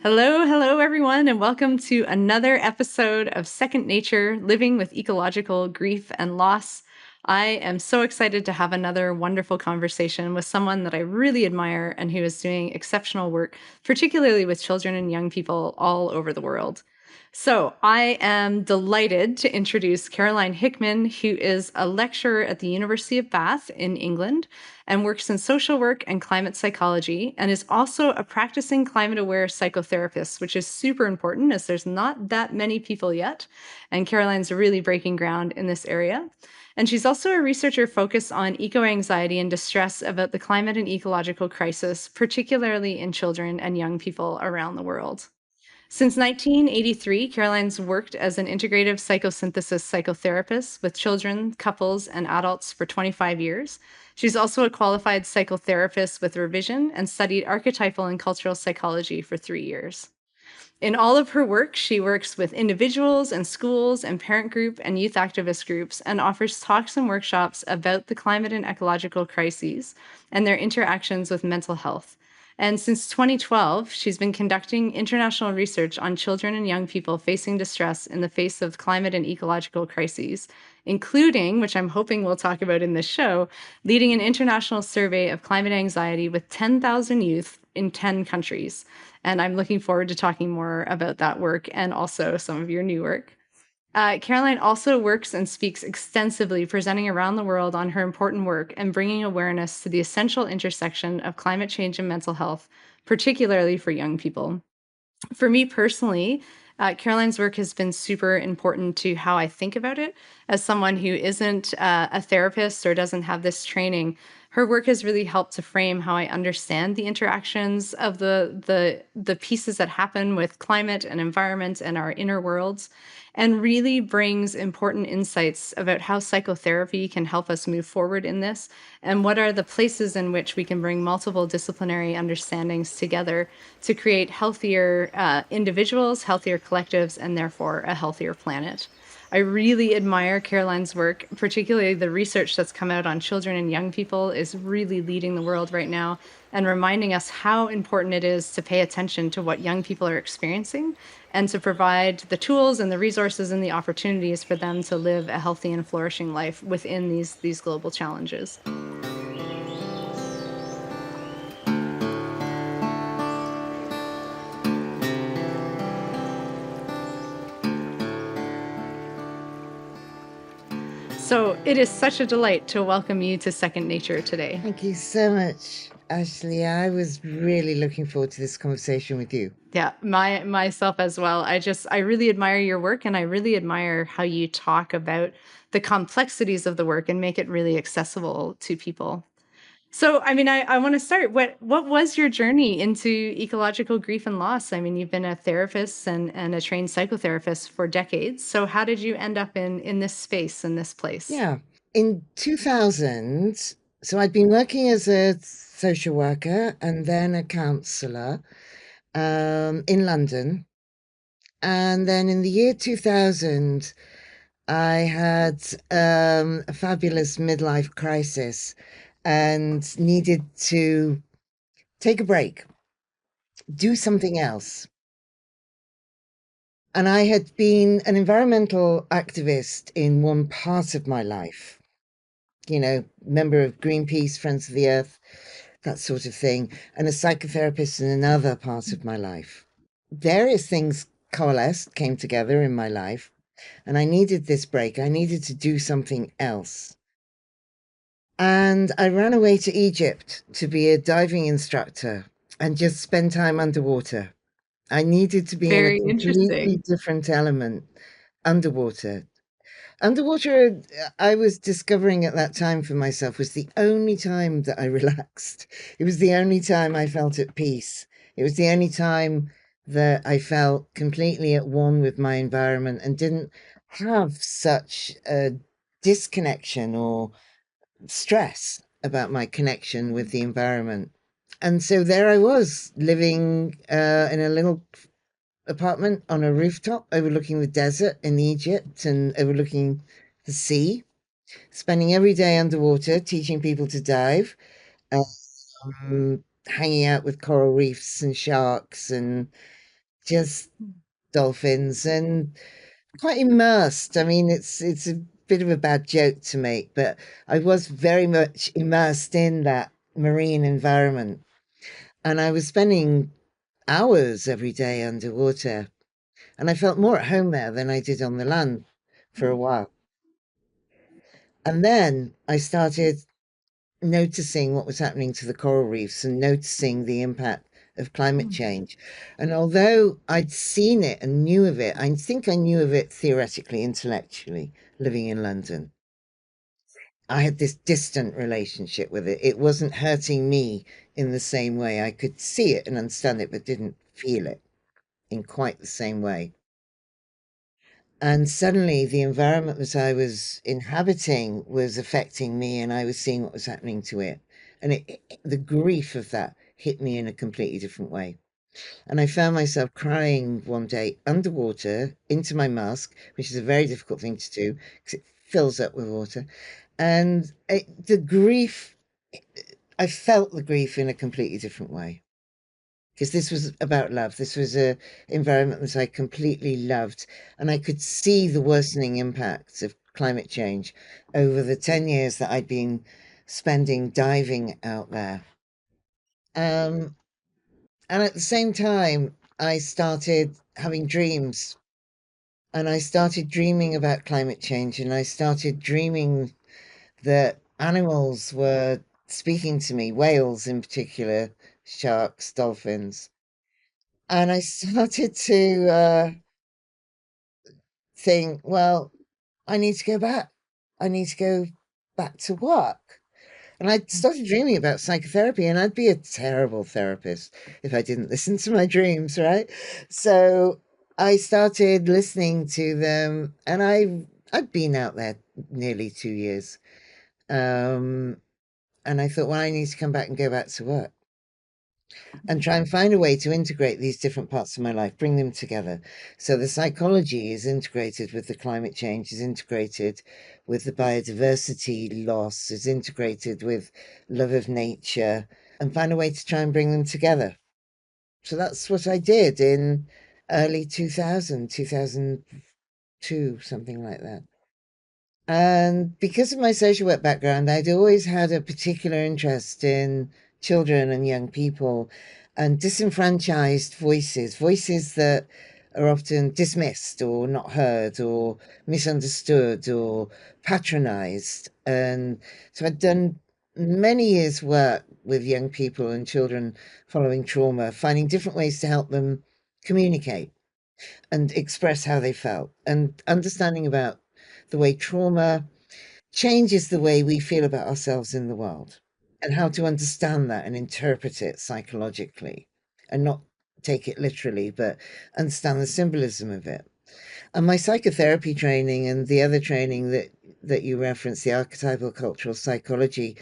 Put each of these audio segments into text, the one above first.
Hello, everyone, and welcome to another episode of Second Nature Living with Ecological Grief and Loss. I am so excited to have another wonderful conversation with someone that I really admire and who is doing exceptional work, particularly with children and young people all over the world. So, I am delighted to introduce Caroline Hickman, who is a lecturer at the University of Bath in England and works in social work and climate psychology, and is also a practicing climate aware psychotherapist, which is super important as there's not that many people yet. And Caroline's really breaking ground in this area. And she's also a researcher focused on eco anxiety and distress about the climate and ecological crisis, particularly in children and young people around the world. Since 1983, Caroline's worked as an integrative psychosynthesis psychotherapist with children, couples, and adults for 25 years. She's also a qualified psychotherapist with revision and studied archetypal and cultural psychology for 3 years. In all of her work, she works with individuals and schools and parent group and youth activist groups and offers talks and workshops about the climate and ecological crises and their interactions with mental health. And since 2012, she's been conducting international research on children and young people facing distress in the face of climate and ecological crises, including, which I'm hoping we'll talk about in this show, leading an international survey of climate anxiety with 10,000 youth in 10 countries. And I'm looking forward to talking more about that work and also some of your new work. Caroline also works and speaks extensively, presenting around the world on her important work and bringing awareness to the essential intersection of climate change and mental health, particularly for young people. For me personally, Caroline's work has been super important to how I think about it. As someone who isn't a therapist or doesn't have this training, her work has really helped to frame how I understand the interactions of the pieces that happen with climate and environment and our inner worlds, and really brings important insights about how psychotherapy can help us move forward in this, and what are the places in which we can bring multiple disciplinary understandings together to create healthier individuals, healthier collectives, and therefore a healthier planet. I really admire Caroline's work, particularly the research that's come out on children and young people is really leading the world right now and reminding us how important it is to pay attention to what young people are experiencing and to provide the tools and the resources and the opportunities for them to live a healthy and flourishing life within these global challenges. So it is such a delight to welcome you to Second Nature today. Thank you so much, Ashlee. I was really looking forward to this conversation with you. Yeah, myself as well. I really admire your work, and I really admire how you talk about the complexities of the work and make it really accessible to people. So, I mean, I want to start. What was your journey into ecological grief and loss? I mean, you've been a therapist and a trained psychotherapist for decades. So how did you end up in this space, in this place? Yeah. In 2000, so I'd been working as a social worker and then a counsellor in London. And then in the year 2000, I had a fabulous midlife crisis and needed to take a break, do something else. And I had been an environmental activist in one part of my life, member of Greenpeace, Friends of the Earth, that sort of thing, and a psychotherapist in another part of my life. Various things coalesced, came together in my life, and I needed this break. I needed to do something else. And I ran away to Egypt to be a diving instructor and just spend time underwater. I needed to be in a Very completely interesting. different element underwater. Underwater, I was discovering at that time for myself, was the only time that I relaxed. It was the only time I felt at peace. It was the only time that I felt completely at one with my environment and didn't have such a disconnection or stress about my connection with the environment. And so there I was, living in a little apartment on a rooftop overlooking the desert in Egypt and overlooking the sea, spending every day underwater, teaching people to dive, hanging out with coral reefs and sharks and just dolphins, and quite immersed. I mean, it's a bit of a bad joke to make, but I was very much immersed in that marine environment, and I was spending hours every day underwater, and I felt more at home there than I did on the land for a while. And then I started noticing what was happening to the coral reefs and noticing the impact of climate change. And although I'd seen it and knew of it, I think I knew of it theoretically, intellectually, living in London. I had this distant relationship with it. It wasn't hurting me in the same way. I could see it and understand it, but didn't feel it in quite the same way. And suddenly the environment that I was inhabiting was affecting me, and I was seeing what was happening to it. And the grief of that hit me in a completely different way. And I found myself crying one day underwater into my mask, which is a very difficult thing to do because it fills up with water. And the grief, I felt the grief in a completely different way, because this was about love. This was a environment that I completely loved, and I could see the worsening impacts of climate change over the 10 years that I'd been spending diving out there. Um, and at the same time, I started having dreams, and I started dreaming about climate change, and I started dreaming that animals were speaking to me, whales in particular, sharks, dolphins. And I started to think, well, I need to go back. I need to go back to work. And I started dreaming about psychotherapy, and I'd be a terrible therapist if I didn't listen to my dreams, right? So I started listening to them, and I'd been out there nearly 2 years. Um, and I thought, well, I need to come back and go back to work and try and find a way to integrate these different parts of my life, bring them together. So the psychology is integrated with the climate change, is integrated with the biodiversity loss, is integrated with love of nature, and find a way to try and bring them together. So that's what I did in early 2000, 2002, something like that. And because of my social work background, I'd always had a particular interest in children and young people and disenfranchised voices, voices that are often dismissed or not heard or misunderstood or patronized. And so I'd done many years' work with young people and children following trauma, finding different ways to help them communicate and express how they felt, and understanding about the way trauma changes the way we feel about ourselves in the world, and how to understand that and interpret it psychologically, and not take it literally, but understand the symbolism of it. And my psychotherapy training and the other training that you referenced, the archetypal cultural psychology,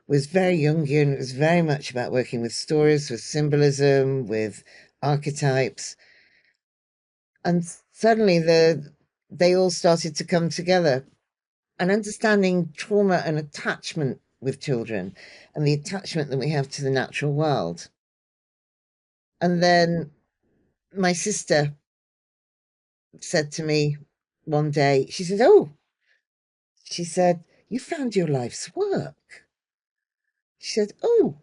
was very Jungian. It was very much about working with stories, with symbolism, with archetypes. And suddenly they all started to come together, and understanding trauma and attachment with children and the attachment that we have to the natural world. And then my sister said to me one day, she said, "Oh," she said, "you found your life's work." She said, "Oh,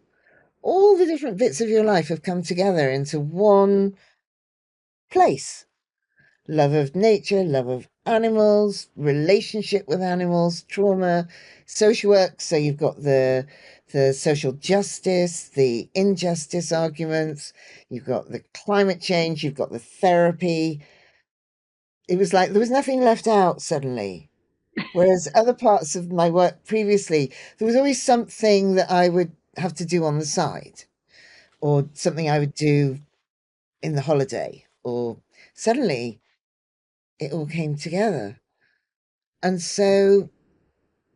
all the different bits of your life have come together into one place: love of nature, love of animals, relationship with animals, trauma, social work." So you've got the social justice, the injustice arguments, you've got the climate change, you've got the therapy. It was like there was nothing left out suddenly. Whereas other parts of my work previously, there was always something that I would have to do on the side, or something I would do in the holiday, or suddenly it all came together. And so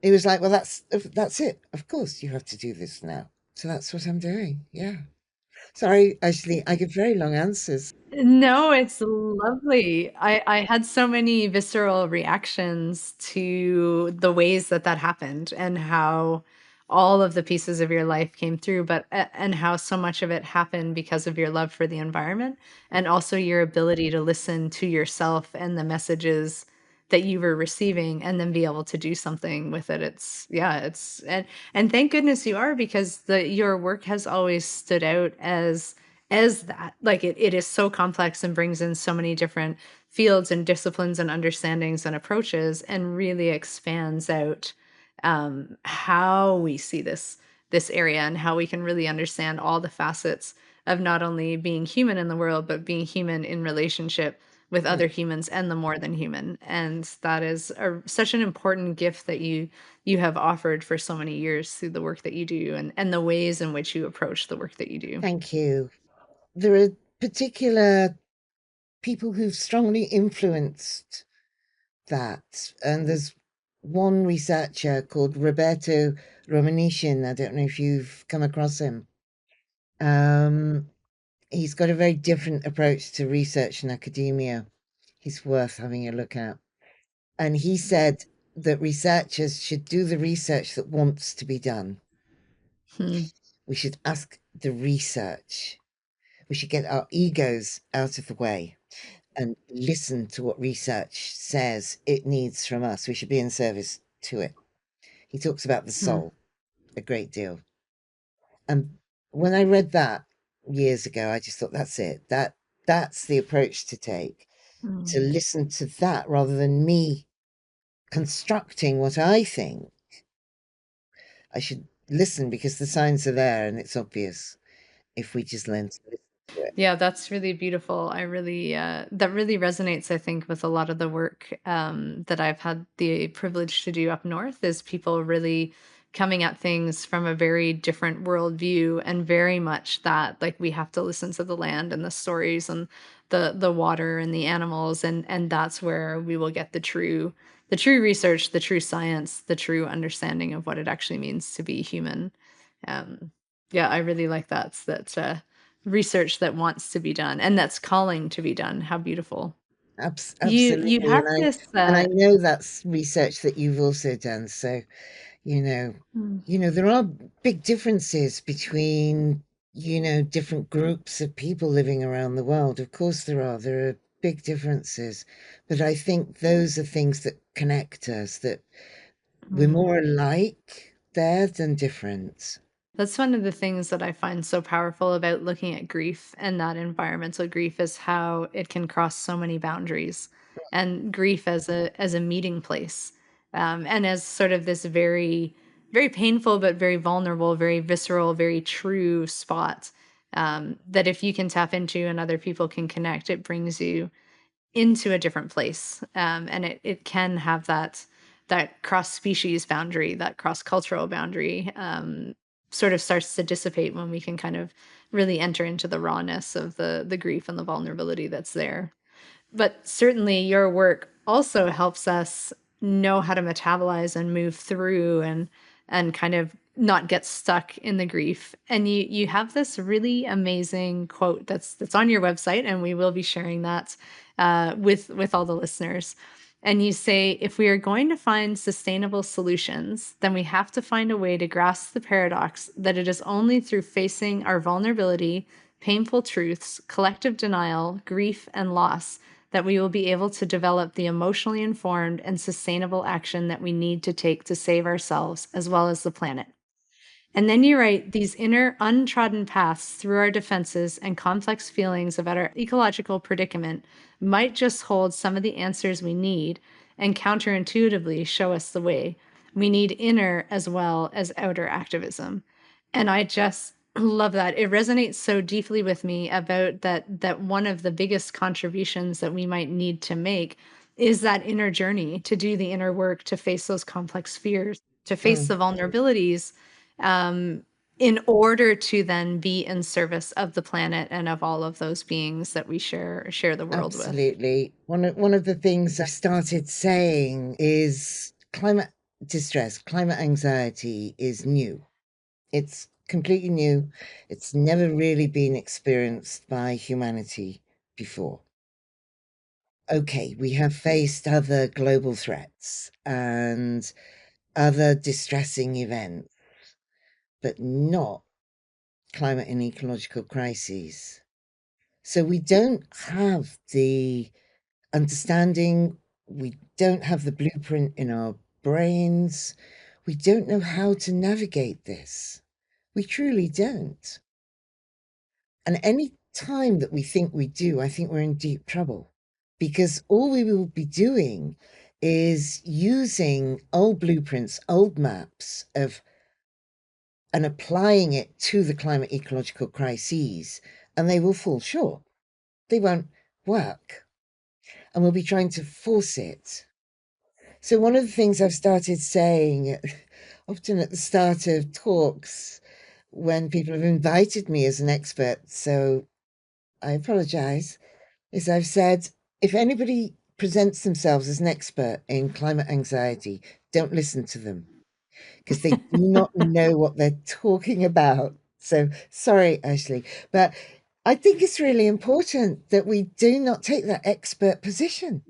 it was like, well, that's it. Of course, you have to do this now. So that's what I'm doing. Yeah. Sorry, Ashley, I give very long answers. No, it's lovely. I had so many visceral reactions to the ways that that happened and how all of the pieces of your life came through, but and how so much of it happened because of your love for the environment, and also your ability to listen to yourself and the messages that you were receiving, and then be able to do something with it. It's yeah, it's and thank goodness you are, because the your work has always stood out as that. Like it is so complex and brings in so many different fields and disciplines and understandings and approaches, and really expands out how we see this area, and how we can really understand all the facets of not only being human in the world, but being human in relationship with Mm. other humans and the more than human. And that is such an important gift that you have offered for so many years through the work that you do, and the ways in which you approach the work that you do. Thank you. There are particular people who've strongly influenced that. And there's one researcher called Roberto Romanishin. I don't know if you've come across him. Um, he's got a very different approach to research and academia. He's worth having a look at. And he said that researchers should do the research that wants to be done. Hmm. We should ask the research. We should get our egos out of the way and listen to what research says it needs from us. We should be in service to it. He talks about the Hmm. soul a great deal. And when I read that years ago, I just thought that's it. That's the approach to take, to Hmm. listen to that rather than me constructing what I think. I should listen because the signs are there and it's obvious if we just learn to listen to it. Yeah, that's really beautiful. I really, that really resonates, I think, with a lot of the work that I've had the privilege to do up north, is people really coming at things from a very different worldview, and very much that, like, we have to listen to the land and the stories and the water and the animals, and that's where we will get the true research, the true science, the true understanding of what it actually means to be human. Um, yeah, I really like that research that wants to be done and that's calling to be done. How beautiful. You Absolutely. have this, And I know that's research that you've also done. So, you know, mm, there are big differences between, different groups of people living around the world. Of course there are. There are big differences. But I think those are things that connect us, that we're mm. more alike there than different. That's one of the things that I find so powerful about looking at grief and that environmental grief, is how it can cross so many boundaries, and grief as a meeting place, and as sort of this very painful but very vulnerable, very visceral, very true spot, that if you can tap into and other people can connect, it brings you into a different place, and it can have that cross species boundary, that cross cultural boundary, sort of starts to dissipate when we can kind of really enter into the rawness of the grief and the vulnerability that's there. But certainly your work also helps us know how to metabolize and move through, and kind of not get stuck in the grief. And you have this really amazing quote that's on your website, and we will be sharing that with all the listeners. And you say, if we are going to find sustainable solutions, then we have to find a way to grasp the paradox that it is only through facing our vulnerability, painful truths, collective denial, grief, and loss that we will be able to develop the emotionally informed and sustainable action that we need to take to save ourselves as well as the planet. And then you write, these inner untrodden paths through our defenses and complex feelings about our ecological predicament might just hold some of the answers we need, and counterintuitively show us the way. We need inner as well as outer activism. And I just love that. It resonates so deeply with me about that one of the biggest contributions that we might need to make is that inner journey, to do the inner work, to face those complex fears, to face Mm, the vulnerabilities, um, in order to then be in service of the planet and of all of those beings that we share the world with. absolutely. One of the things I've started saying is climate distress, climate anxiety is new. It's completely new. It's never really been experienced by humanity before. Okay, we have faced other global threats and other distressing events, but not climate and ecological crises. So we don't have the understanding, we don't have the blueprint in our brains, we don't know how to navigate this. We truly don't. And any time that we think we do, I think we're in deep trouble, because all we will be doing is using old blueprints, old maps of, and applying it to the climate ecological crises, and they will fall short. They won't work, and we'll be trying to force it. So one of the things I've started saying often at the start of talks when people have invited me as an expert, so I apologize, is I've said, if anybody presents themselves as an expert in climate anxiety, don't listen to them, because they do not know what they're talking about. So sorry, Ashlee, but I think it's really important that we do not take that expert position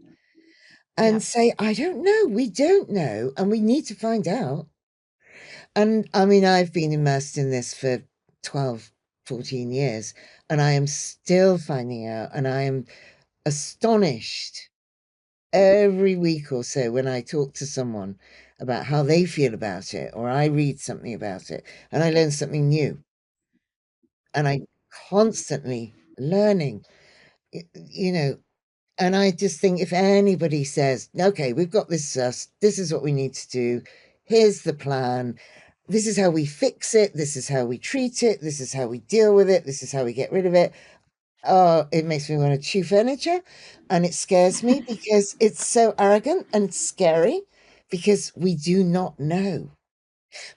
and Yeah. say, I don't know, we don't know, and we need to find out. And I mean, I've been immersed in this for 12, 14 years, and I am still finding out, and I am astonished every week or so when I talk to someone about how they feel about it, or I read something about it, and I learn something new. And I'm constantly learning, you know, and I just think if anybody says, okay, we've got this, this is what we need to do, here's the plan, this is how we fix it, this is how we treat it, this is how we deal with it, this is how we get rid of it. Oh, it makes me want to chew furniture, and it scares me because it's so arrogant and scary, because we do not know.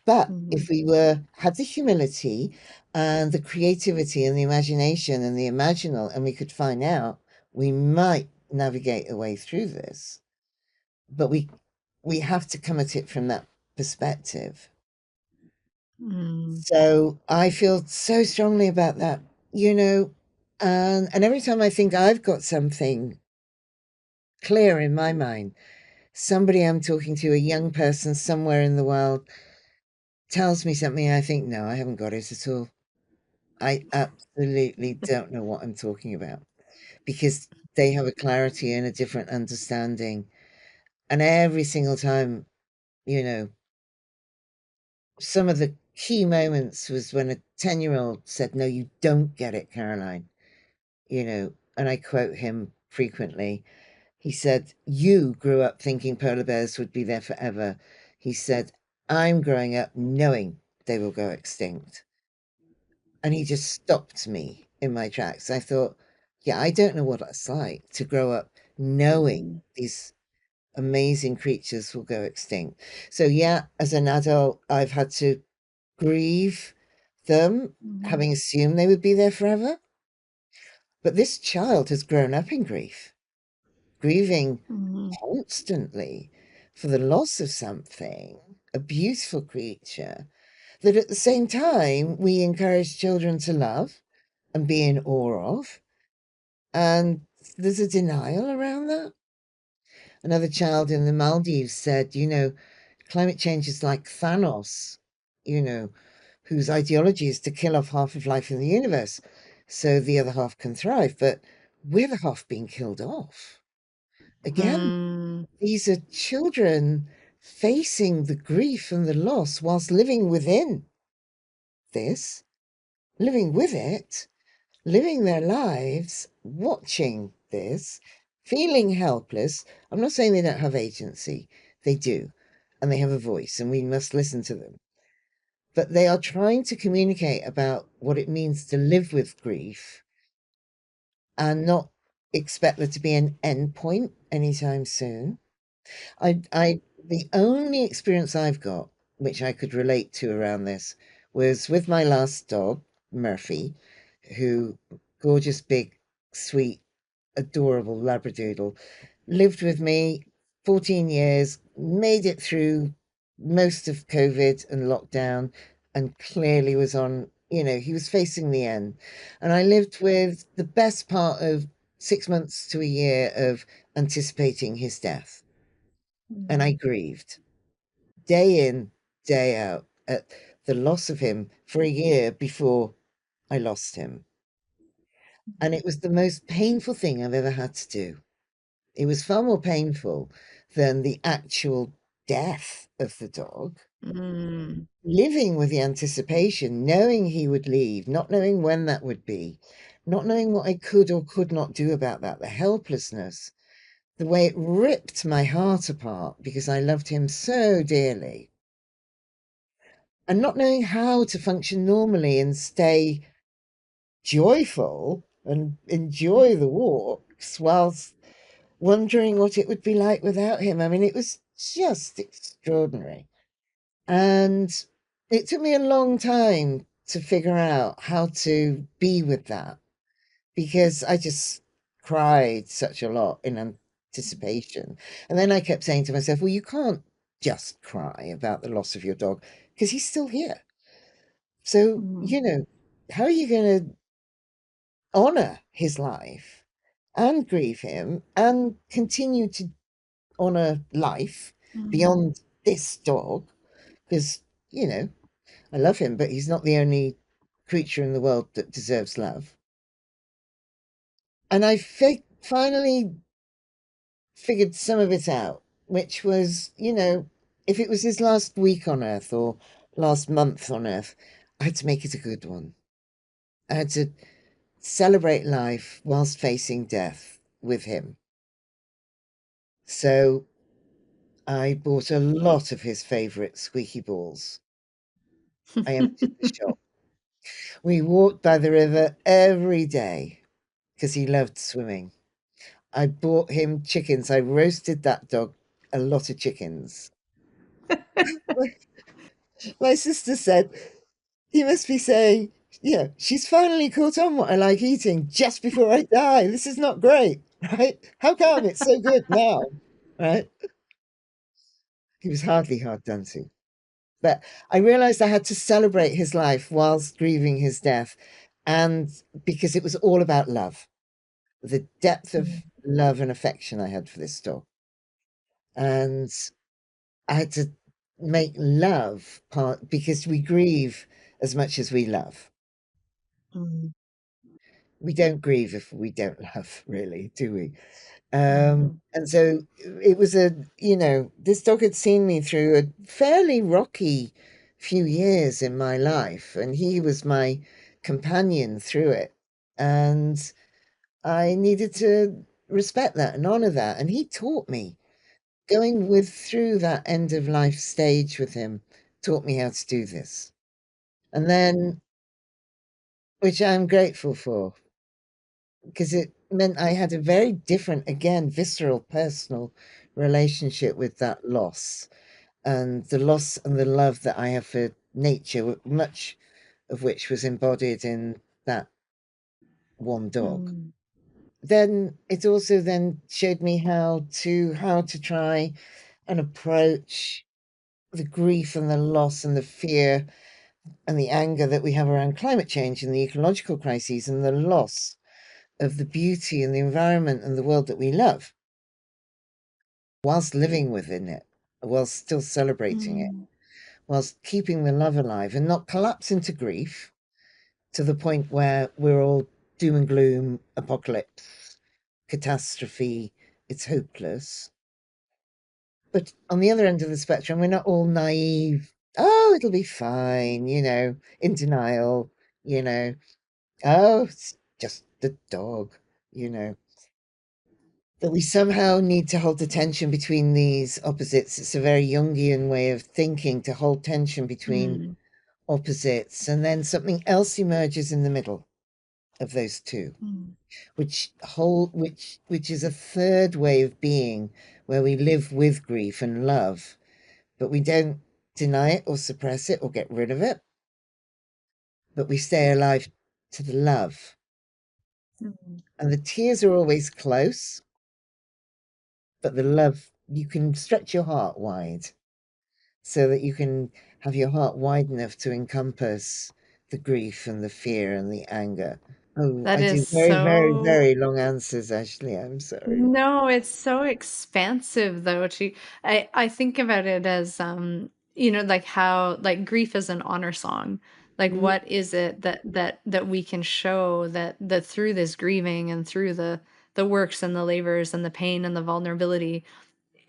But Mhm. if we had the humility and the creativity and the imagination and the imaginal, and we could find out, we might navigate a way through this. But we have to come at it from that perspective. Mm. So I feel so strongly about that, you know, and every time I think I've got something clear in my mind, somebody I'm talking to, a young person somewhere in the world, tells me something, I think, no, I haven't got it at all. I absolutely don't know what I'm talking about, because they have a clarity and a different understanding. And every single time, you know, some of the key moments was when a 10-year-old said, no, you don't get it, Caroline, you know, and I quote him frequently. He said, you grew up thinking polar bears would be there forever. He said, I'm growing up knowing they will go extinct. And he just stopped me in my tracks. I thought, yeah, I don't know what it's like to grow up knowing Mhm. these amazing creatures will go extinct. So, yeah, as an adult, I've had to grieve them, Mhm. having assumed they would be there forever. But this child has grown up in grief, grieving Mhm. constantly for the loss of something, a beautiful creature, that at the same time we encourage children to love and be in awe of. And there's a denial around that. Another child in the Maldives said, you know, climate change is like Thanos, you know, whose ideology is to kill off half of life in the universe so the other half can thrive. But we're the half being killed off. Again, Mm. these are children facing the grief and the loss whilst living within this, living with it, living their lives, watching this, feeling helpless. I'm not saying they don't have agency, they do, and they have a voice, and we must listen to them. But they are trying to communicate about what it means to live with grief and not expect there to be an end point anytime soon. The only experience I've got, which I could relate to around this, was with my last dog, Murphy, who, gorgeous, big, sweet, adorable Labradoodle, lived with me 14 years, made it through most of COVID and lockdown, and clearly was on, you know, he was facing the end. And I lived with the best part of 6 months to a year of anticipating his death. And I Mhm. grieved day in, day out at the loss of him for a year before I lost him. And it was the most painful thing I've ever had to do. It was far more painful than the actual death of the dog. Mm. Living with the anticipation, knowing he would leave, not knowing when that would be, not knowing what I could or could not do about that, the helplessness, the way it ripped my heart apart because I loved him so dearly, and not knowing how to function normally and stay joyful and enjoy the walks whilst wondering what it would be like without him. I mean, it was just extraordinary. And it took me a long time to figure out how to be with that because I just cried such a lot in anticipation. And then I kept saying to myself, well, you can't just cry about the loss of your dog because he's still here. So, Mm. how are you going to honor his life and grieve him and continue to honor life Mm. beyond this dog? Because, I love him, but he's not the only creature in the world that deserves love. And I finally figured some of it out, which was, if it was his last week on Earth or last month on Earth, I had to make it a good one. I had to celebrate life whilst facing death with him. So I bought a lot of his favorite squeaky balls. I emptied the shop. We walked by the river every day because he loved swimming. I bought him chickens. I roasted that dog a lot of chickens. My sister said, he must be saying, yeah, she's finally caught on what I like eating just before I die. This is not great, right? How come it's so good now, right? He was hardly hard done to. But I realized I had to celebrate his life whilst grieving his death. And because it was all about love, the depth of love and affection I had for this dog. And I had to make love part because we grieve as much as we love. Mm. We don't grieve if we don't love, really, do we? Mm. And so it was this dog had seen me through a fairly rocky few years in my life, and he was my companion through it. And I needed to respect that and honor that. And he taught me going through that end of life stage with him, taught me how to do this. And then, which I'm grateful for, because it meant I had a very different, again, visceral, personal relationship with that loss and the loss and the love that I have for nature, much of which was embodied in that one dog. Mm. Then it also then showed me how to try and approach the grief and the loss and the fear and the anger that we have around climate change and the ecological crises and the loss of the beauty and the environment and the world that we love, whilst living within it, whilst still celebrating it, Mm. whilst keeping the love alive and not collapse into grief to the point where we're all doom and gloom, apocalypse, catastrophe, it's hopeless. But on the other end of the spectrum, we're not all naive. Oh, it'll be fine, in denial, you know. Oh, it's just the dog, you know. That we somehow need to hold the tension between these opposites. It's a very Jungian way of thinking, to hold tension between Mm. opposites, and then something else emerges in the middle of those two, Mm. which is a third way of being, where we live with grief and love, but we don't deny it or suppress it or get rid of it, but we stay alive to the love. Mm. And the tears are always close, but the love, you can stretch your heart wide so that you can have your heart wide enough to encompass the grief and the fear and the anger. Oh, That I is do very, very, so. very long answers, Ashley. I'm sorry. No, it's so expansive though. I think about it as like how like grief is an honor song. Like Mm, what is it that we can show that through this grieving and through the works and the labors and the pain and the vulnerability,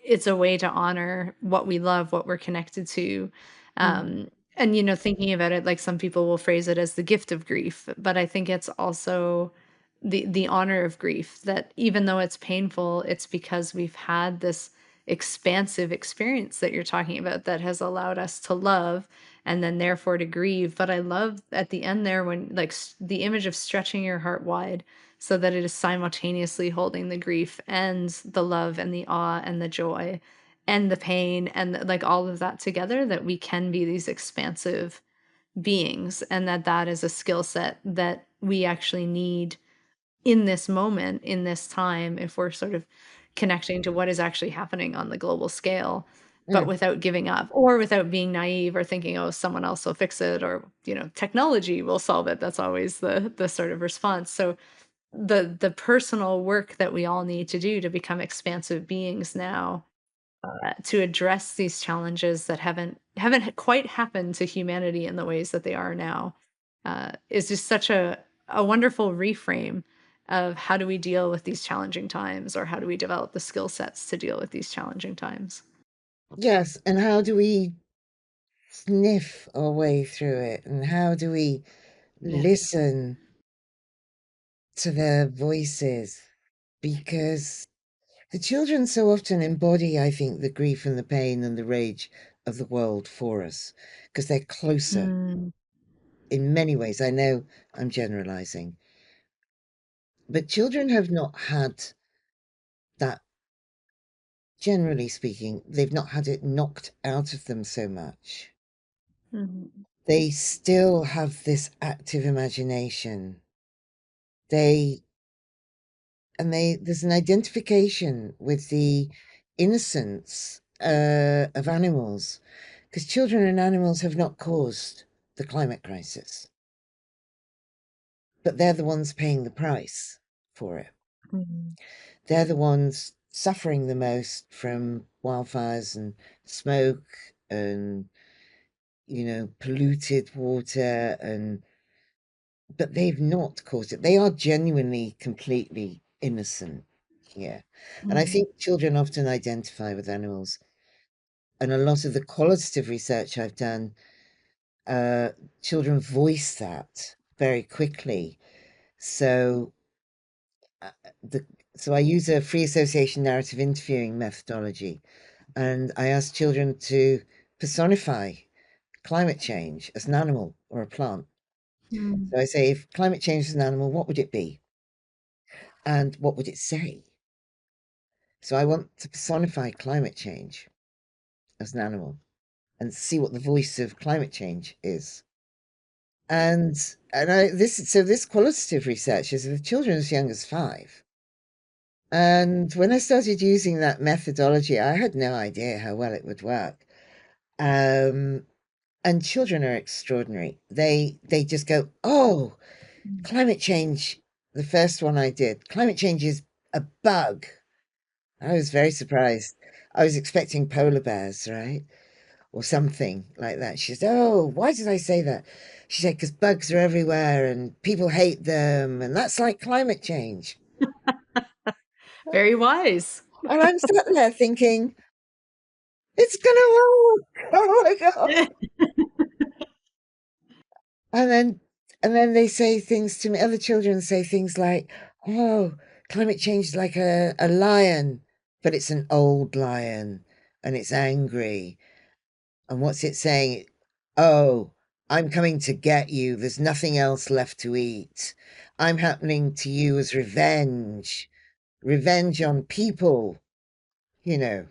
it's a way to honor what we love, what we're connected to. mm, And thinking about it, like some people will phrase it as the gift of grief, but I think it's also the honor of grief, that even though it's painful, it's because we've had this expansive experience that you're talking about that has allowed us to love and then therefore to grieve. But I love at the end there when like the image of stretching your heart wide so that it is simultaneously holding the grief and the love and the awe and the joy and the pain and like all of that together, that we can be these expansive beings, and that is a skill set that we actually need in this moment, in this time, if we're sort of connecting to what is actually happening on the global scale, but mm. without giving up or without being naive or thinking, oh, someone else will fix it, or technology will solve it. That's always the sort of response. So the personal work that we all need to do to become expansive beings now, to address these challenges that haven't quite happened to humanity in the ways that they are now, is just such a wonderful reframe of how do we deal with these challenging times, or how do we develop the skill sets to deal with these challenging times. Yes, and how do we sniff our way through it? And how do we Yeah. listen to their voices? Because the children so often embody, I think, the grief and the pain and the rage of the world for us, because they're closer Mm, in many ways. I know I'm generalizing, but children have not had that, generally speaking, they've not had it knocked out of them so much. mhm, They still have this active imagination. They there's an identification with the innocence of animals, because children and animals have not caused the climate crisis, but they're the ones paying the price for it. mhm, They're the ones suffering the most from wildfires and smoke and polluted water, and but they've not caused it. They are genuinely completely innocent here. And I mhm, think children often identify with animals. And a lot of the qualitative research I've done, uh, children voice that very quickly. So, uh, the, so I use a free association narrative interviewing methodology, and I ask children to personify climate change as an animal or a plant. mm, So I say, if climate change is an animal, what would it be? And what would it say? So I want to personify climate change as an animal and see what the voice of climate change is. And this qualitative research is with children as young as 5. And when I started using that methodology, I had no idea how well it would work. Um, and children are extraordinary. They just go, oh, mm. climate change. The first one I did, climate change is a bug. I was very surprised. I was expecting polar bears, right? Or something like that. She said, oh, why did I say that? She said, because bugs are everywhere and people hate them, and that's like climate change. Very wise. And I'm sat there thinking, it's gonna work. Oh my God. And then they say things to me, other children say things like, oh, climate change is like a lion, but it's an old lion and it's angry. And what's it saying? Oh, I'm coming to get you. There's nothing else left to eat. I'm happening to you as revenge. Revenge on people. You know,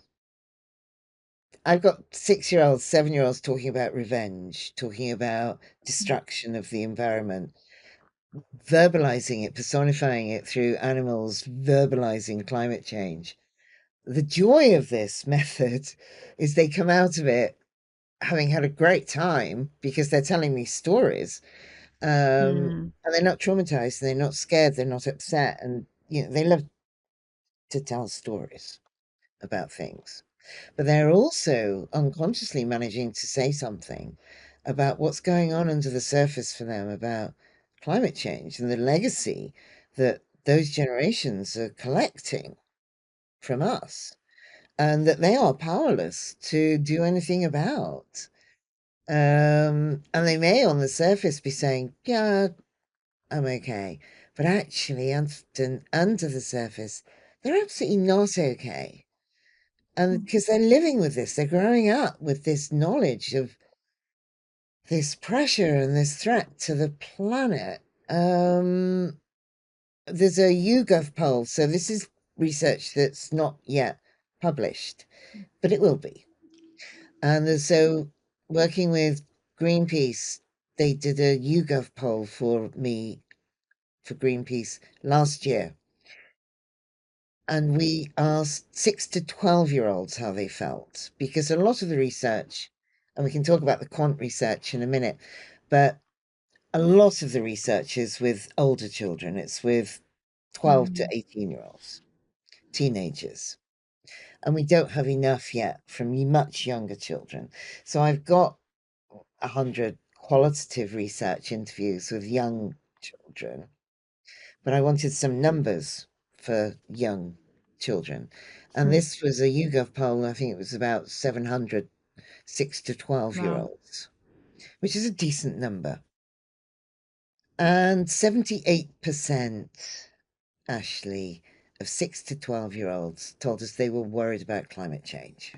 I've got 6-year olds, 7-year olds talking about revenge, talking about destruction of the environment, verbalizing it, personifying it through animals, verbalizing climate change. The joy of this method is they come out of it having had a great time because they're telling me stories, Mm. and they're not traumatized, they're not scared, they're not upset, and they love to tell stories about things. but they're also unconsciously managing to say something about what's going on under the surface for them about climate change and the legacy that those generations are collecting from us, and that they are powerless to do anything about. And they may on the surface be saying, yeah, I'm okay. But actually, under the surface, they're absolutely not okay. And because they're living with this, they're growing up with this knowledge of this pressure and this threat to the planet. There's a YouGov poll, so this is research that's not yet published, but it will be. And so, working with Greenpeace, they did a YouGov poll for me for Greenpeace last year. And we asked 6 to 12-year-olds how they felt, because a lot of the research, and we can talk about the quant research in a minute, but a lot of the research is with older children. It's with 12 to 18-year-olds, teenagers. And we don't have enough yet from much younger children. So I've got 100 qualitative research interviews with young children, but I wanted some numbers for young children. And this was a YouGov poll. I think it was about 700 6 to 12-year-olds, which is a decent number. And 78%, Ashlee, of 6 to 12-year-olds told us they were worried about climate change.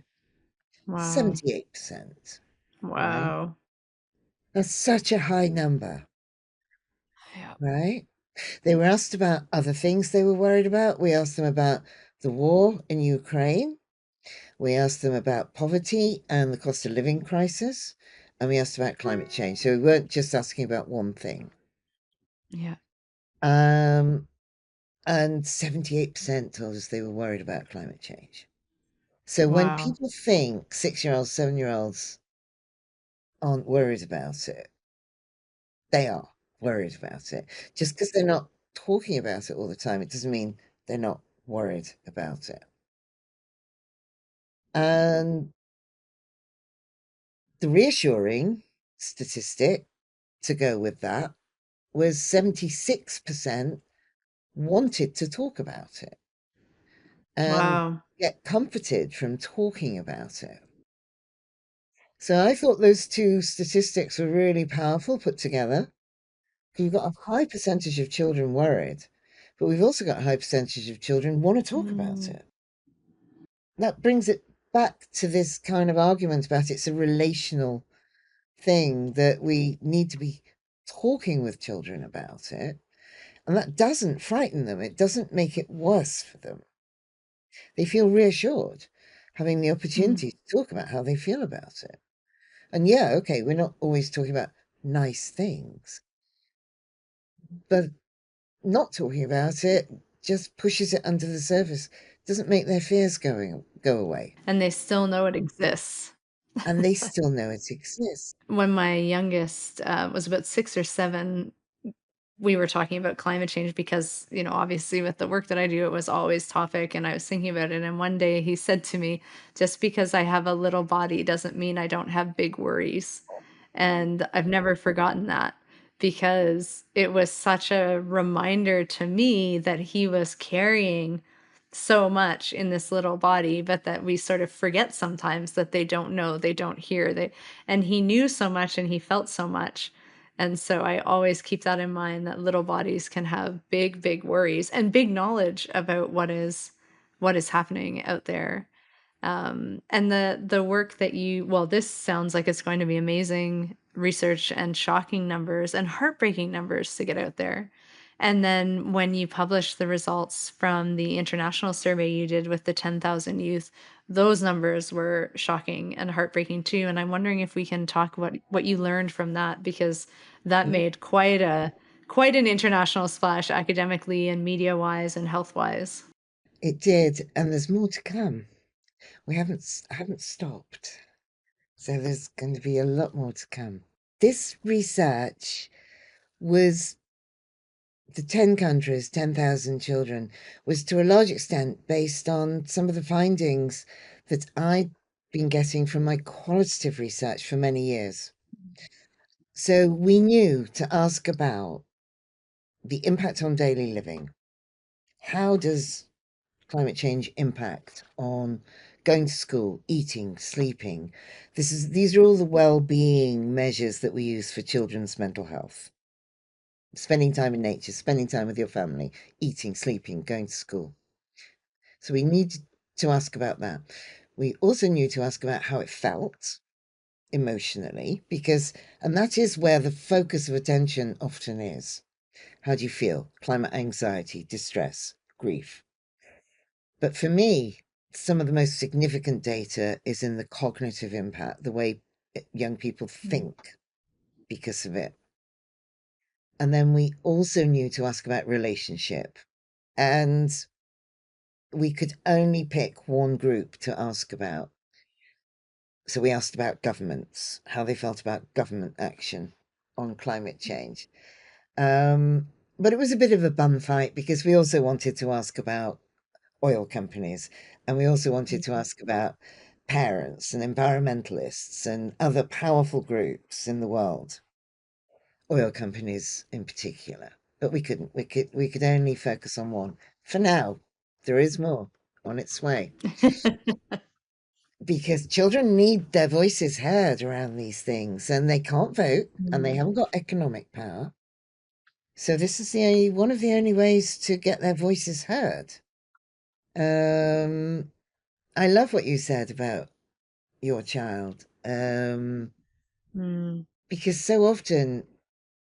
Wow. 78%, right? Wow. That's such a high number, Yeah. right? They were asked about other things they were worried about. We asked them about the war in Ukraine. We asked them about poverty and the cost of living crisis. And we asked about climate change. So we weren't just asking about one thing. Yeah. And 78% told us they were worried about climate change. So when Wow. people think 6-year-olds, 7-year-olds aren't worried about it, they are worried about it. Just because they're not talking about it all the time, it doesn't mean they're not worried about it. And the reassuring statistic to go with that was 76% wanted to talk about it and Wow. get comforted from talking about it. So I thought those two statistics were really powerful put together. You've got a high percentage of children worried, but we've also got a high percentage of children want to talk about Mm. it. That brings it back to this kind of argument about it's a relational thing that we need to be talking with children about it. And that doesn't frighten them. It doesn't make it worse for them. They feel reassured having the Mm. opportunity to talk about how they feel about it. And yeah, okay, we're not always talking about nice things, but not talking about it just pushes it under the surface, doesn't make their fears go away. And they still know it exists. And they still know it exists. When my youngest was about 6 or 7, we were talking about climate change because, obviously with the work that I do, it was always topic and I was thinking about it. And one day he said to me, just because I have a little body doesn't mean I don't have big worries. And I've never forgotten that because it was such a reminder to me that he was carrying so much in this little body, but that we sort of forget sometimes that they don't know, they don't hear, and he knew so much and he felt so much. And so I always keep that in mind that little bodies can have big, big worries and big knowledge about what is happening out there. And the work that well, this sounds like it's going to be amazing research and shocking numbers and heartbreaking numbers to get out there. And then when you publish the results from the international survey you did with the 10,000 youth, those numbers were shocking and heartbreaking too. And I'm wondering if we can talk about what you learned from that, because that Yeah, made quite an international splash academically and media wise and health wise. it did, and there's more to come. We haven't stopped, so there's going to be a lot more to come. This research was the 10 countries, 10,000 children, was to a large extent based on some of the findings that I'd been getting from my qualitative research for many years. So we knew to ask about the impact on daily living. How does climate change impact on going to school, eating, sleeping? These are all the well-being measures that we use for children's mental health. Spending time in nature, spending time with your family, eating, sleeping, going to school. So we need to ask about that. We also need to ask about how it felt emotionally, and that is where the focus of attention often is. How do you feel? Climate anxiety, distress, grief. But for me, some of the most significant data is in the cognitive impact, the way young people think because of it. And then we also knew to ask about relationship. And we could only pick one group to ask about. So we asked about governments, how they felt about government action on climate change. But it was a bit of a bum fight because we also wanted to ask about oil companies, and we also wanted to ask about parents and environmentalists and other powerful groups in the world, oil companies in particular. But we couldn't. We could only focus on one for now. There is more on its way because children need their voices heard around these things, and they can't vote, and they haven't got economic power. So this is one of the only ways to get their voices heard. I love what you said about your child, because so often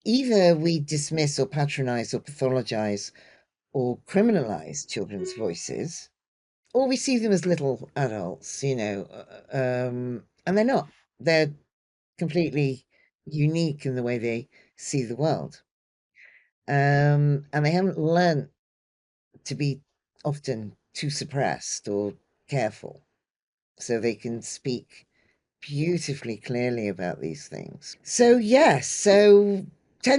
either we dismiss or patronize or pathologize or criminalize children's voices, or we see them as little adults, and they're not. They're completely unique in the way they see the world. And they haven't learned to be often too suppressed or careful, so they can speak beautifully clearly about these things. So, yes, 10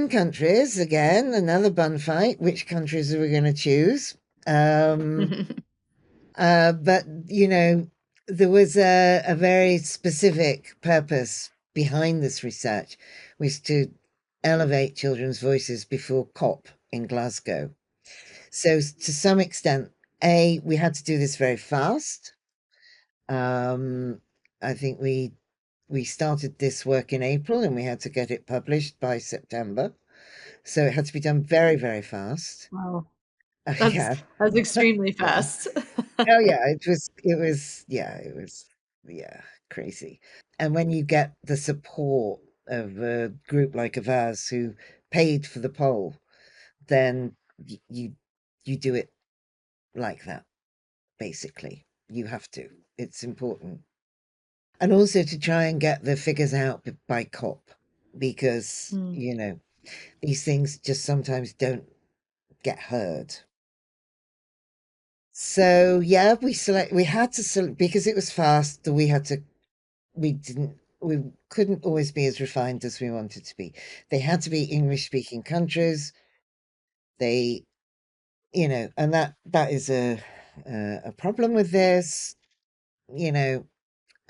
countries, again, another bun fight. Which countries are we going to choose? But, there was a very specific purpose behind this research, was to elevate children's voices before COP in Glasgow. So, to some extent, we had to do this very fast. I think we started this work in April and we had to get it published by September. So it had to be done very, very fast. Wow. That's Yeah. that's extremely Yeah. fast. Oh yeah, yeah, crazy. And when you get the support of a group like of ours who paid for the poll, then you do it like that, basically. You have to. It's important. And also to try and get the figures out by COP, because, these things just sometimes don't get heard. So yeah, we had to select because it was fast. We couldn't always be as refined as we wanted to be. They had to be English speaking countries. They, and that is a problem with this, you know,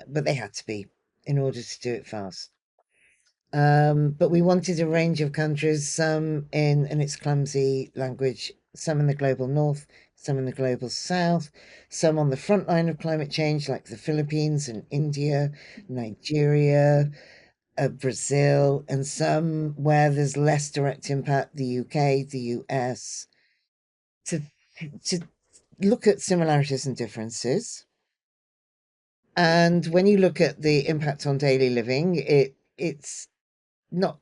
but they had to be in order to do it fast. But we wanted a range of countries, some in its clumsy language, some in the global north, some in the global south, some on the front line of climate change, like the Philippines and India, Nigeria, Brazil, and some where there's less direct impact, the UK, the US, to to look at similarities and differences. And when you look at the impact on daily living, it's not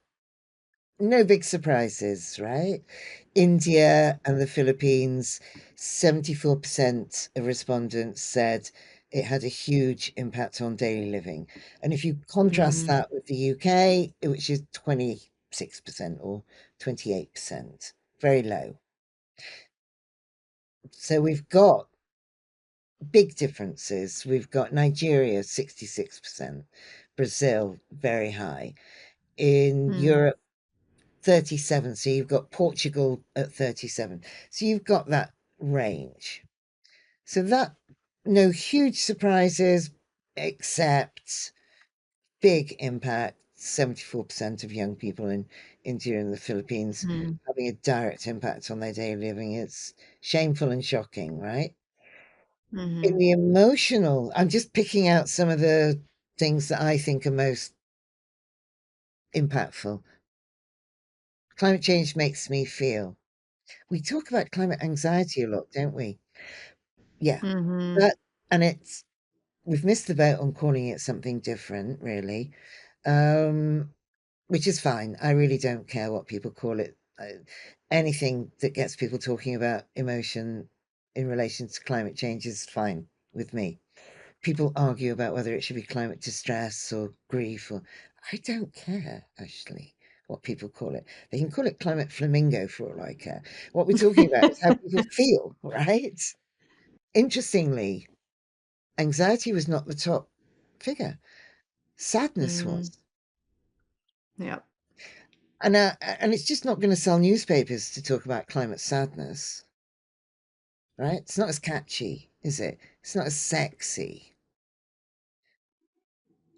no big surprises, right? India and the Philippines, 74% of respondents said it had a huge impact on daily living. And if you contrast that with the UK, which is 26% or 28%, very low. So we've got big differences. We've got Nigeria, 66%, Brazil, very high. In Europe, 37. So you've got Portugal at 37. So you've got that range. So No huge surprises, except big impact. 74% of young people in India and the Philippines Mm. having a direct impact on their daily living. It's shameful and shocking, right? In Hmm. the emotional, I'm just picking out some of the things that I think are most impactful. Climate change makes me feel. We talk about climate anxiety a lot, don't we? Yeah. Hmm. But, and it's, we've missed the boat on calling it something different, really, which is fine. I really don't care what people call it. Anything that gets people talking about emotion in relation to climate change is fine with me. People argue about whether it should be climate distress or grief, or I don't care, actually, what people call it. They can call it climate flamingo for all I care. What we're talking about is how people feel, right? Interestingly, anxiety was not the top figure. Sadness was. Mm. Yep. And it's just not going to sell newspapers to talk about climate sadness, right? It's not as catchy, is it? It's not as sexy.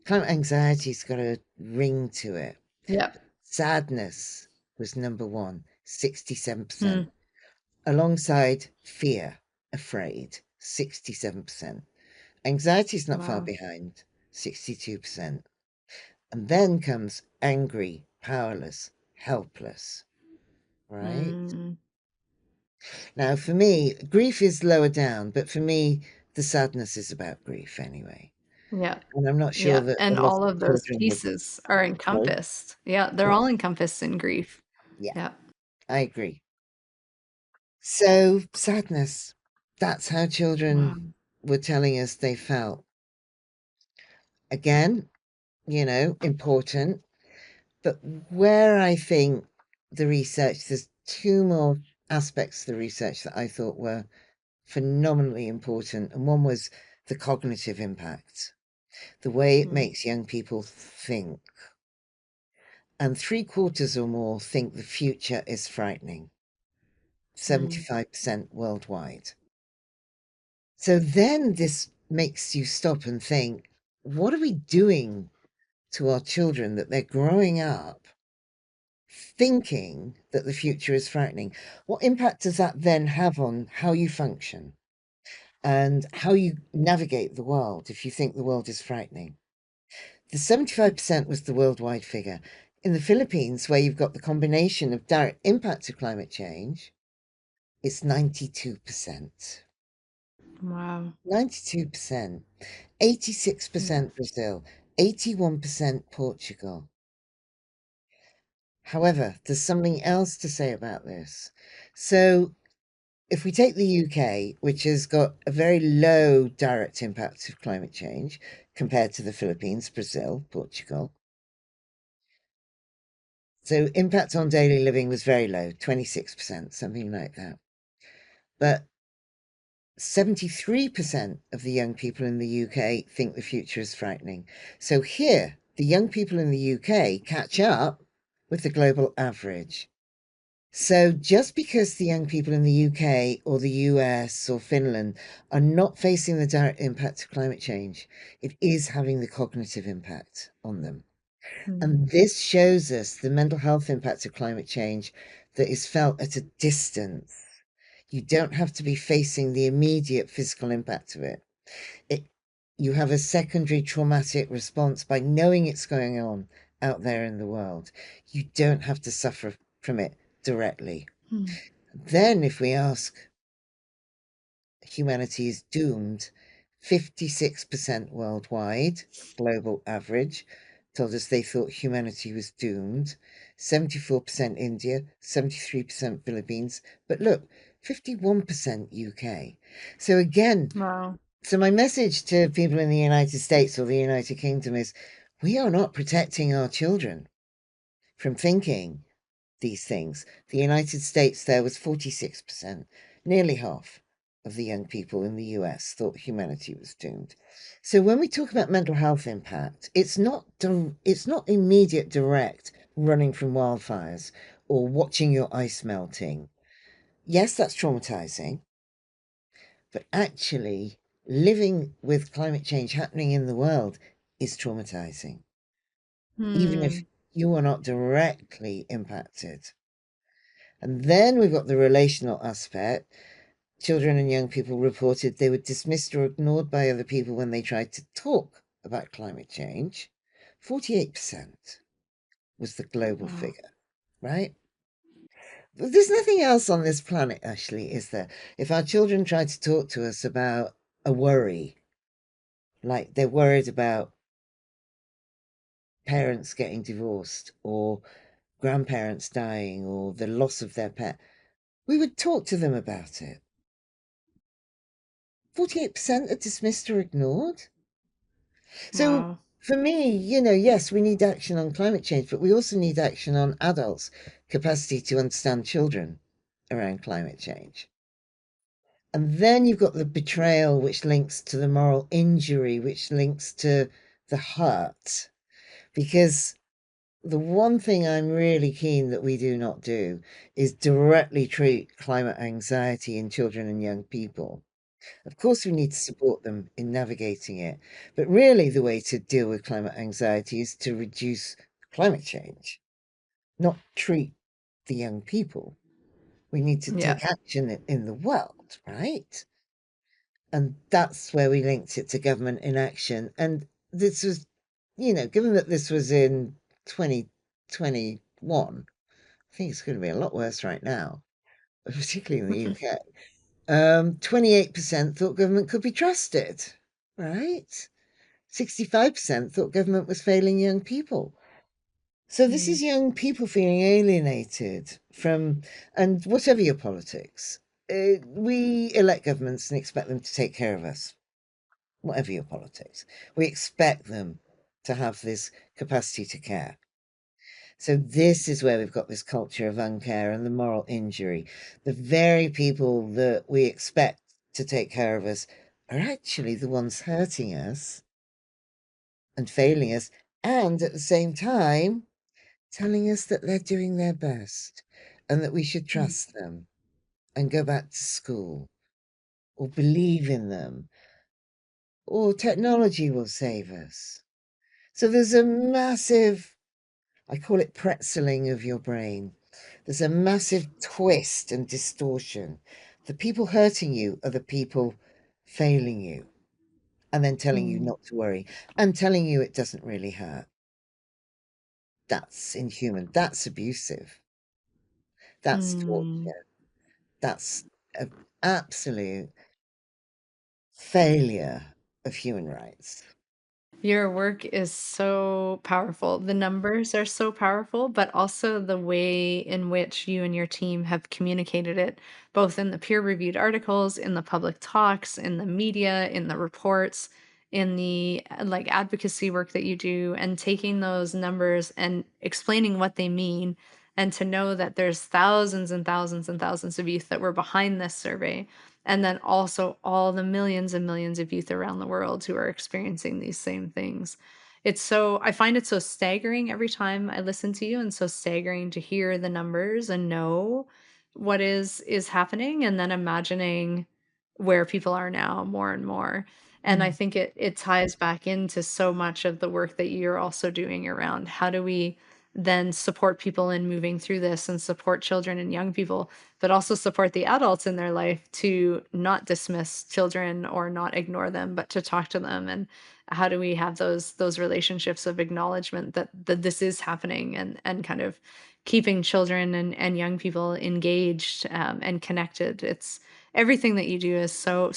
Climate anxiety's got a ring to it. Yep. Sadness was number one, 67%, Mm. alongside fear, afraid, 67%. Anxiety's not far Wow. behind, 62%. And then comes angry, powerless, helpless, right? Mm. Now, for me, grief is lower down, but for me, the sadness is about grief anyway. Yeah. And I'm not sure Yeah. that the And loss all of of those children would. pieces are Sorry? encompassed. Yeah. They're Yeah, all encompassed in grief. yeah, Yeah. I agree. So, sadness, that's how children Wow. were telling us they felt. Again, important. But where I think the research, there's two more aspects of the research that I thought were phenomenally important. And one was the cognitive impact, the way it Mm. makes young people think. And 3/4 or more think the future is frightening, Mm. 75% worldwide. So then this makes you stop and think, what are we doing to our children that they're growing up thinking that the future is frightening? What impact does that then have on how you function and how you navigate the world if you think the world is frightening? The 75% was the worldwide figure. In the Philippines, where you've got the combination of direct impact of climate change, it's 92%. Wow. 92%. Yeah. 86% Brazil, 81% Portugal. However, there's something else to say about this. So, if we take the UK, which has got a very low direct impact of climate change compared to the Philippines, Brazil, Portugal. So, impact on daily living was very low, 26%, something like that. But 73% of the young people in the UK think the future is frightening. So, here, the young people in the UK catch up with the global average. So just because the young people in the UK or the US or Finland are not facing the direct impact of climate change, it is having the cognitive impact on them. Mm. And this shows us the mental health impact of climate change that is felt at a distance. You don't have to be facing the immediate physical impact of it. It you have a secondary traumatic response by knowing it's going on out there in the world. You don't have to suffer from it directly. Mm. Then, if we ask, humanity is doomed, 56% worldwide, global average, told us they thought humanity was doomed. 74% India, 73% Philippines. But look, 51% UK. So again, Wow. so my message to people in the United States or the United Kingdom is we are not protecting our children from thinking these things. The United States, there was 46%, nearly half of the young people in the US thought humanity was doomed. So when we talk about mental health impact, it's not immediate direct running from wildfires or watching your ice melting. Yes, that's traumatizing, but actually living with climate change happening in the world is traumatizing, even if Hmm. you are not directly impacted. And then we've got the relational aspect. Children and young people reported they were dismissed or ignored by other people when they tried to talk about climate change. 48% was the global Wow. figure, right? There's nothing else on this planet, Ashlee, is there? If our children try to talk to us about a worry, like they're worried about parents getting divorced or grandparents dying or the loss of their pet, we would talk to them about it. 48% are dismissed or ignored. So Wow. for me, yes, we need action on climate change, but we also need action on adults' capacity to understand children around climate change. And then you've got the betrayal, which links to the moral injury, which links to the hurt. Because the one thing I'm really keen that we do not do is directly treat climate anxiety in children and young people. Of course, we need to support them in navigating it. But really, the way to deal with climate anxiety is to reduce climate change, not treat the young people. We need to Yeah. take action in the world, right? And that's where we linked it to government inaction. And this was, given that this was in 2021, I think it's going to be a lot worse right now, particularly in the UK. 28% thought government could be trusted, right? 65% thought government was failing young people. So this Mm. is young people feeling alienated from, and whatever your politics, we elect governments and expect them to take care of us, whatever your politics. We expect them to have this capacity to care. So this is where we've got this culture of uncare and the moral injury. The very people that we expect to take care of us are actually the ones hurting us and failing us, and at the same time telling us that they're doing their best and that we should Mm. trust them and go back to school or believe in them or technology will save us. So there's a massive, I call it pretzeling of your brain. There's a massive twist and distortion. The people hurting you are the people failing you and then telling you Mm. not to worry and telling you it doesn't really hurt. That's inhuman. That's abusive. That's Mm. torture. That's an absolute failure of human rights. Your work is so powerful. The numbers are so powerful, but also the way in which you and your team have communicated it, both in the peer reviewed articles, in the public talks, in the media, in the reports, in the like advocacy work that you do, and taking those numbers and explaining what they mean. And to know that there's thousands and thousands and thousands of youth that were behind this survey, and then also all the millions and millions of youth around the world who are experiencing these same things. I find it so staggering every time I listen to you, and so staggering to hear the numbers and know what is happening, and then imagining where people are now more and more. And I Mm. think it ties back into so much of the work that you're also doing around how do we then support people in moving through this and support children and young people, but also support the adults in their life to not dismiss children or not ignore them, but to talk to them. And how do we have those relationships of acknowledgement that this is happening, and kind of keeping children and young people engaged, and connected. It's everything that you do is so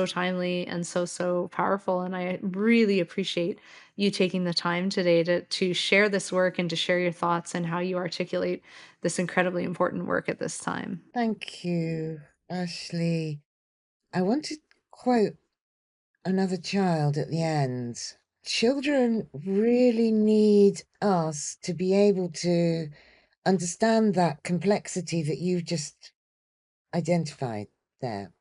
timely and so powerful, and I really appreciate you taking the time today to share this work and to share your thoughts and how you articulate this incredibly important work at this time. Thank you, Ashley. I want to quote another child at the end. Children really need us to be able to understand that complexity that you've just identified there.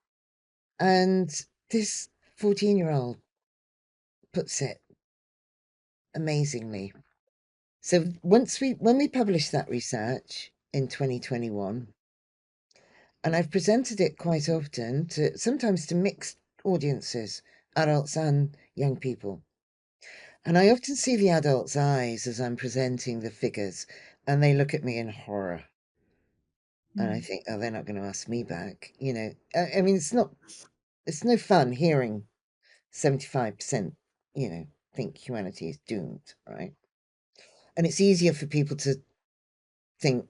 And this 14-year-old puts it amazingly. So when we published that research in 2021, and I've presented it quite often to sometimes to mixed audiences, adults and young people. And I often see the adults' eyes as I'm presenting the figures, and they look at me in horror. And I think, oh, they're not going to ask me back. I mean, it's no fun hearing 75%, think humanity is doomed, right? And it's easier for people to think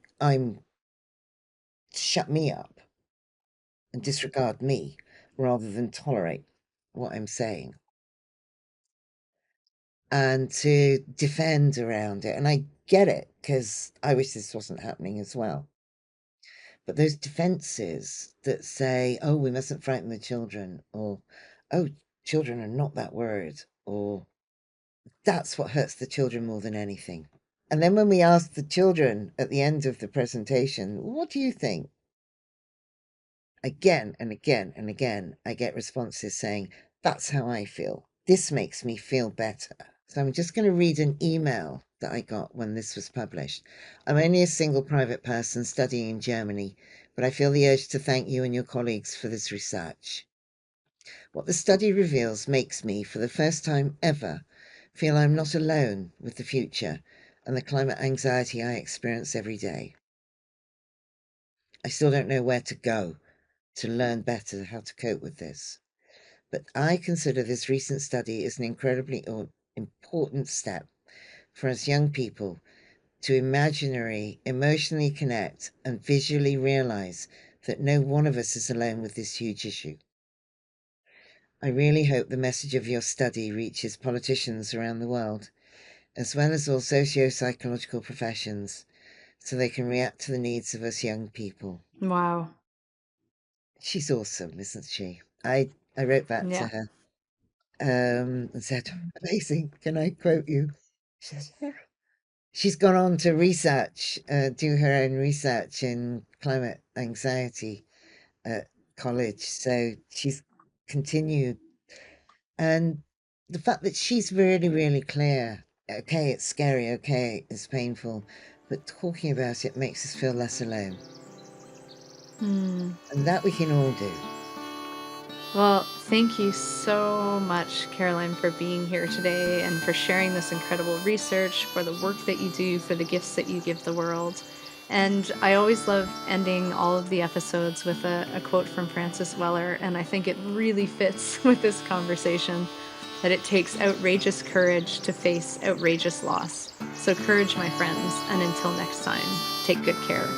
shut me up and disregard me rather than tolerate what I'm saying and to defend around it. And I get it, because I wish this wasn't happening as well. But those defenses that say, oh, we mustn't frighten the children, or, oh, children are not that word, or that's what hurts the children more than anything. And then when we ask the children at the end of the presentation, what do you think? Again and again and again, I get responses saying, that's how I feel. This makes me feel better. So I'm just going to read an email that I got when this was published. I'm only a single private person studying in Germany, but I feel the urge to thank you and your colleagues for this research. What the study reveals makes me, for the first time ever, feel I'm not alone with the future and the climate anxiety I experience every day. I still don't know where to go to learn better how to cope with this, but I consider this recent study as an incredibly important step for us young people to emotionally connect and visually realize that no one of us is alone with this huge issue. I really hope the message of your study reaches politicians around the world, as well as all socio-psychological professions, so they can react to the needs of us young people. Wow. She's awesome, isn't she? I wrote that to Yeah. her and said, amazing, can I quote you? She says, yeah. She's gone on to do her own research in climate anxiety at college. So she's continued. And the fact that she's really, really clear, okay, it's scary, okay, it's painful, but talking about it makes us feel less alone. And that we can all do. Well, thank you so much, Caroline, for being here today and for sharing this incredible research, for the work that you do, for the gifts that you give the world. And I always love ending all of the episodes with a quote from Francis Weller, and I think it really fits with this conversation, that it takes outrageous courage to face outrageous loss. So courage, my friends, and until next time, take good care.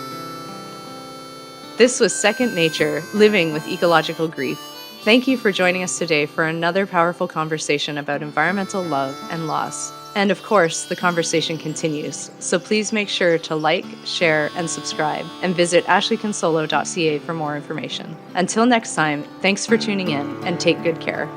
This was Second Nature, Living with Ecological Grief. Thank you for joining us today for another powerful conversation about environmental love and loss. And of course, the conversation continues. So please make sure to like, share, and subscribe, and visit ashleeconsolo.ca for more information. Until next time, thanks for tuning in and take good care.